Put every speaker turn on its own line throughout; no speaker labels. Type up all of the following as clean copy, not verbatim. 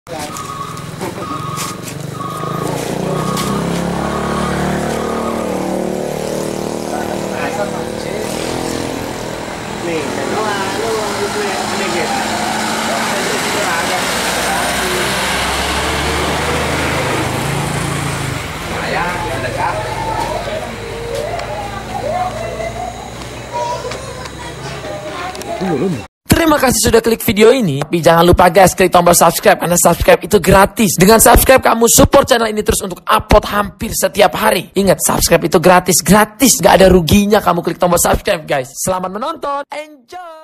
Nih, nó
Terima kasih sudah klik video ini. Tapi jangan lupa guys, klik tombol subscribe karena subscribe itu gratis. Dengan subscribe kamu support channel ini terus untuk upload hampir setiap hari. Ingat, subscribe itu gratis, gak ada ruginya kamu klik tombol subscribe guys. Selamat menonton, enjoy.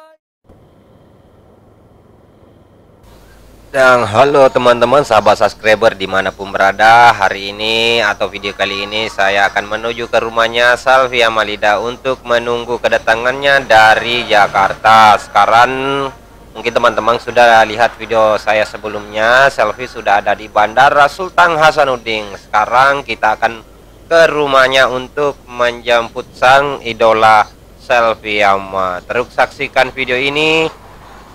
Dan halo teman-teman sahabat subscriber dimanapun berada. Hari ini atau video kali ini saya akan menuju ke rumahnya Salvi Amalida untuk menunggu kedatangannya dari Jakarta. Sekarang mungkin teman-teman sudah lihat video saya sebelumnya. Salvi sudah ada di Bandara Sultan Hasanuddin. Sekarang kita akan ke rumahnya untuk menjemput sang idola Salvi Ama. Terus saksikan video ini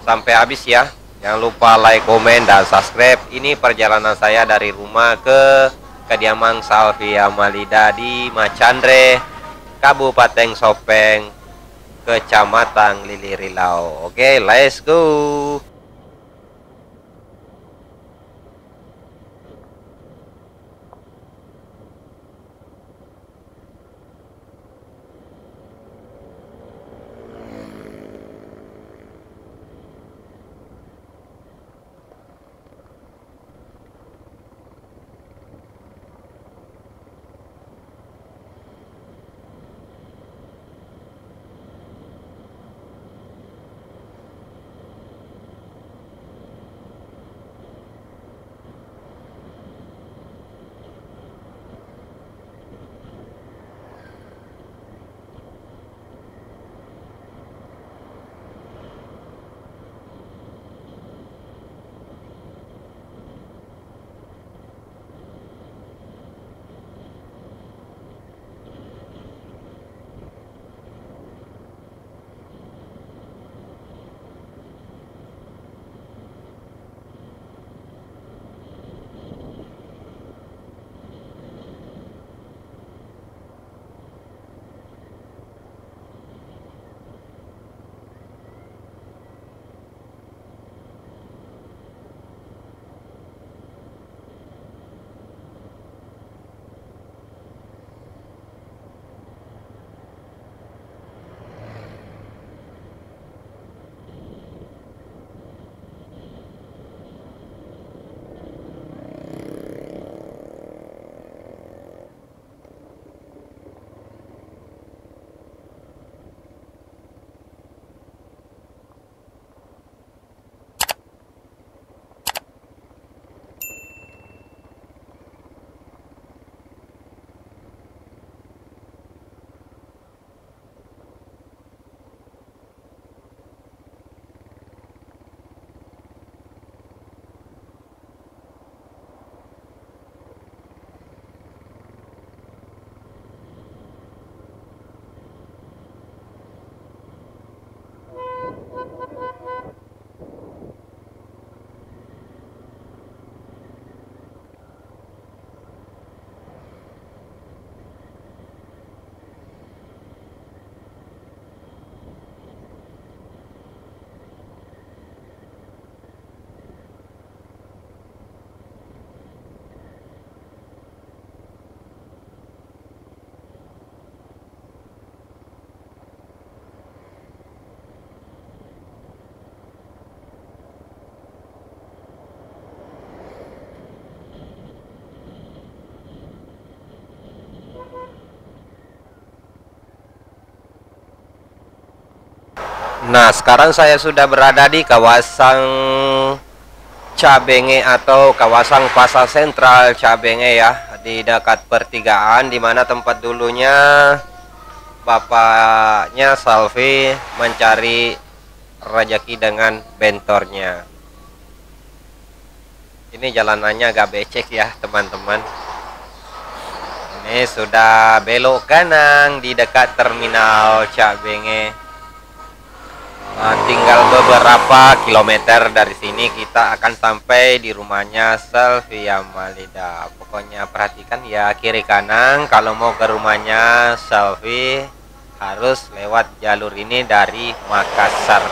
sampai habis ya. Jangan lupa like, komen, dan subscribe. Ini perjalanan saya dari rumah ke kediaman Salvi Amalida di Macandre, Kabupaten Sopeng, Kecamatan Lilirilau. Oke, let's go. Nah, sekarang saya sudah berada di kawasan Cabenge atau kawasan Pasar Sentral Cabenge ya, di dekat pertigaan di mana tempat dulunya bapaknya Salvi mencari rezeki dengan bentornya. Ini jalanannya agak becek ya teman-teman. Ini sudah belok kanan di dekat terminal Cabenge. Tinggal beberapa kilometer dari sini kita akan sampai di rumahnya Selvia Malida. Pokoknya perhatikan ya kiri kanan, kalau mau ke rumahnya Selvi harus lewat jalur ini dari Makassar.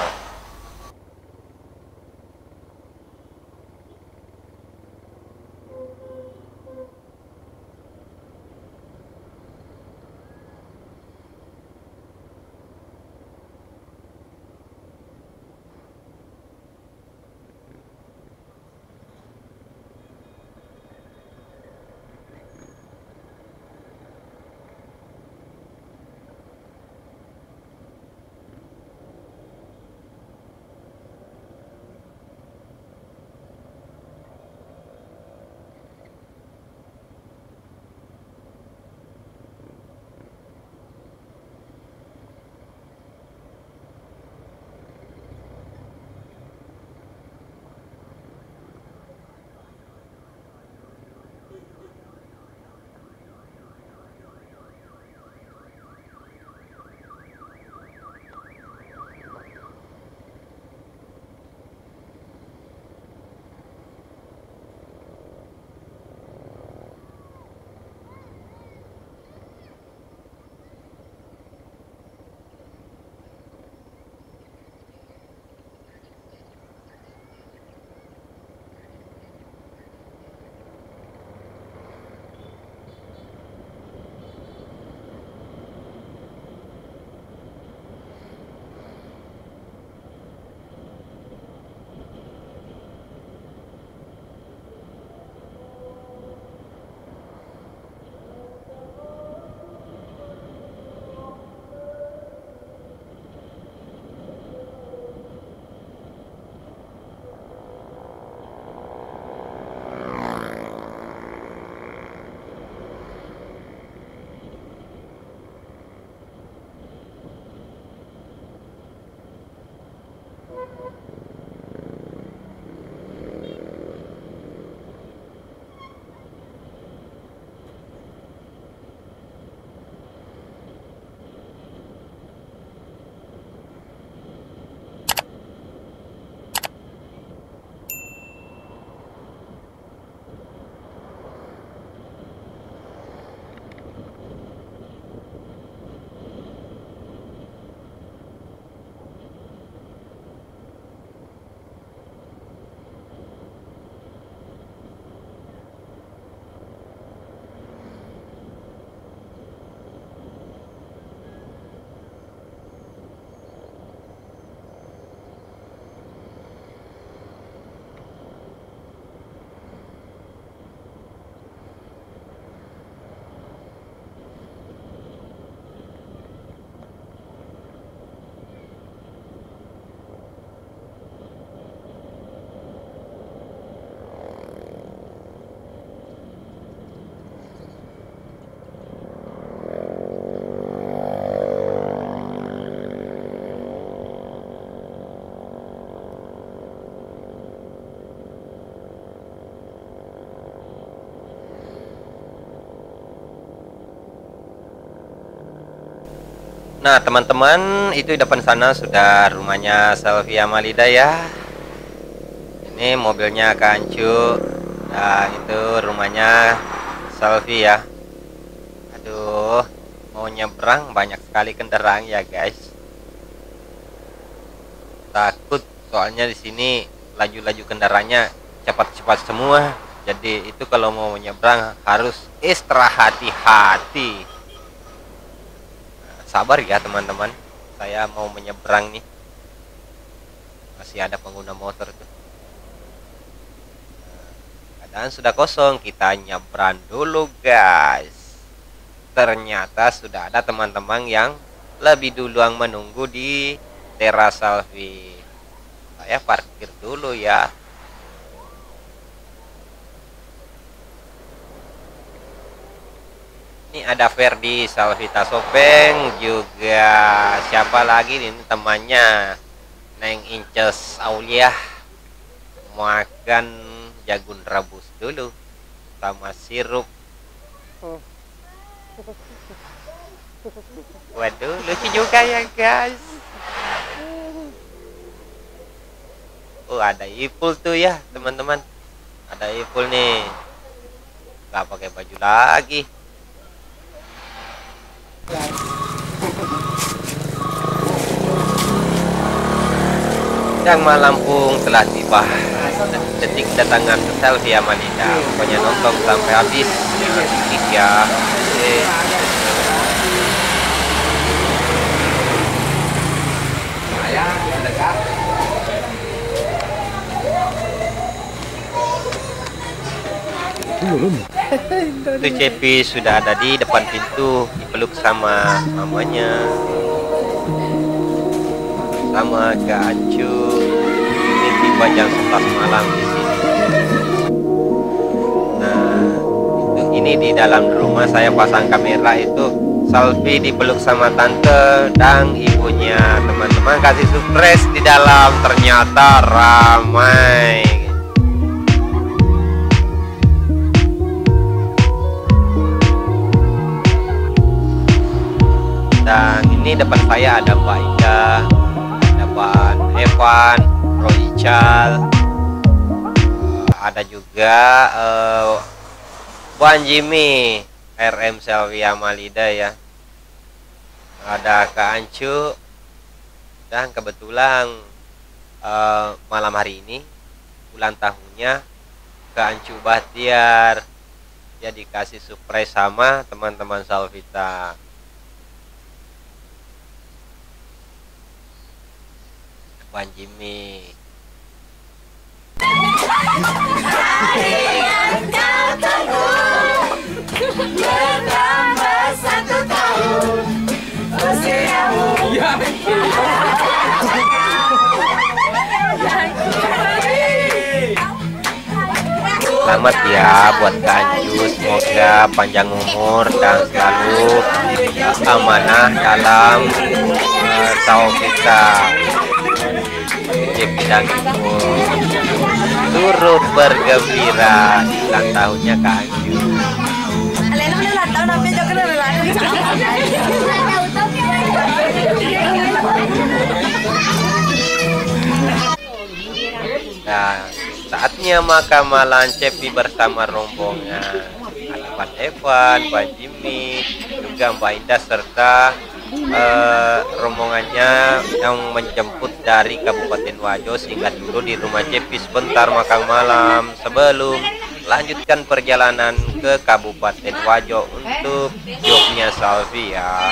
Nah teman-teman, itu di depan sana sudah rumahnya Selvia Malida ya. Ini mobilnya Kancu. Nah itu rumahnya Selvi ya. Aduh, mau nyebrang banyak sekali kendaraan ya guys. Takut soalnya di sini laju-laju kendaraannya cepat-cepat semua. Jadi itu kalau mau nyebrang harus ekstra hati-hati. Sabar ya teman-teman, saya mau menyeberang nih. Masih ada pengguna motor tuh. Keadaan sudah kosong, kita nyebrang dulu guys. Ternyata sudah ada teman-teman yang lebih duluan menunggu di teras Selvi. Saya parkir dulu ya. Ini ada Ferdi Salvita Sopeng, juga siapa lagi ini temannya, Neng Inces Aulia. Makan jagung rebus dulu sama sirup. Waduh, lucu juga ya guys. Oh, ada Ipul tuh ya teman-teman, ada Ipul nih, nggak pakai baju lagi. Yang Malampung telah tiba. Detik kedatangan Selfie Amalida. Pokoknya nonton sampai habis. Ya. Itu Cepi sudah ada di depan pintu, dipeluk sama mamanya, sama Kak Acu. Ini tiba jam 11 malam di sini. Nah, ini di dalam rumah saya pasang kamera itu. Selfie dipeluk sama tante dan ibunya. Teman-teman kasih surprise di dalam, ternyata ramai. Dan ini depan saya ada Mbak Ida, ada Pak Evan, Roichal, ada juga Wan Jimmy, RM Selfie Amalida ya. Ada Kak Ancu, dan kebetulan malam hari ini ulang tahunnya Kak Ancu Bahtiar. Ya dikasih surprise sama teman-teman Salvita. Wan Jimmy. Selamat ya buat Kanju, semoga panjang umur dan selalu amanah dalam tahu kita. Cepi dan Ibu turut bergembira ulang tahunnya Kanju. Nah, saatnya makan malam Cepi bersama rombongan. Ada Pak Evan, Pak Jimmy, juga Mbak Indah serta rombongannya yang menjemput dari Kabupaten Wajo. Singgah dulu di rumah Cepi sebentar makan malam sebelum lanjutkan perjalanan ke Kabupaten Wajo untuk jobnya Salvi ya.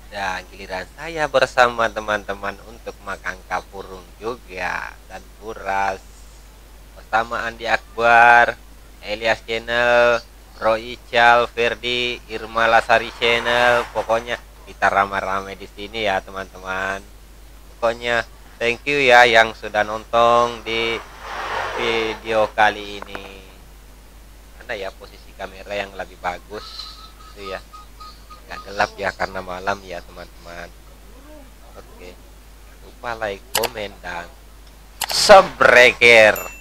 Dan giliran saya bersama teman-teman untuk makan kapurung juga dan buras bersama Andi Akbar, Elias Channel, Roy Ical, Ferdi, Irma Lasari Channel. Pokoknya kita ramai-ramai di sini ya teman-teman. Pokoknya thank you ya yang sudah nonton di video kali ini. Mana ya posisi kamera yang lebih bagus itu ya, nggak gelap ya karena malam ya teman-teman. Oke, lupa like, komen, dan subscribe.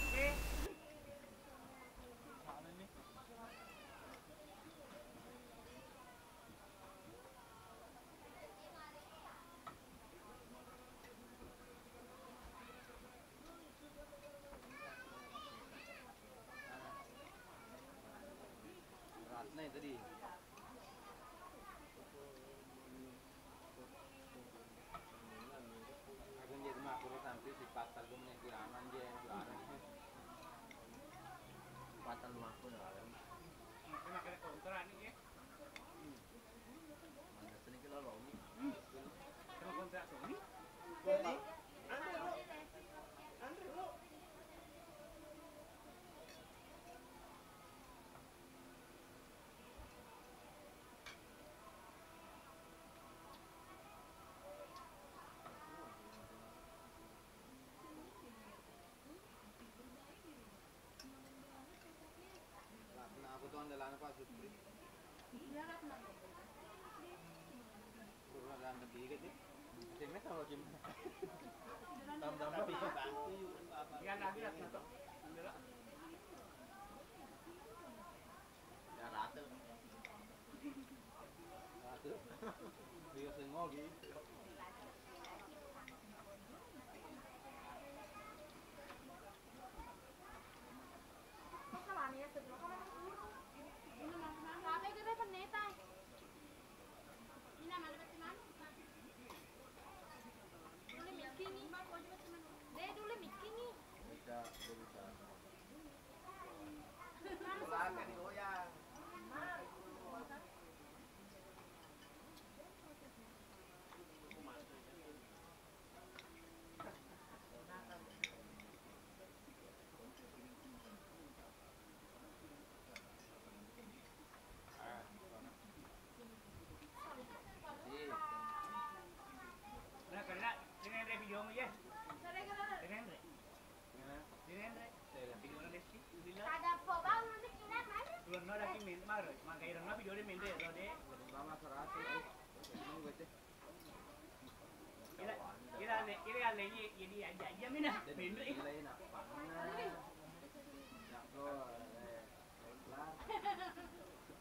Kira kan lagi jadi aja mina. Bener ya.
Lain apa? Enggak boleh.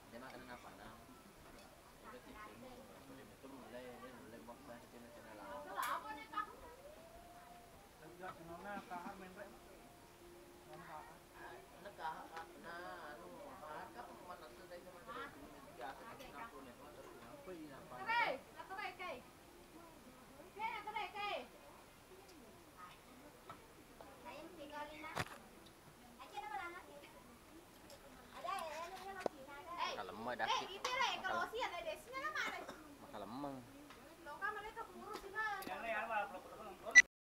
Dia makan apa nah? Udah itu mulai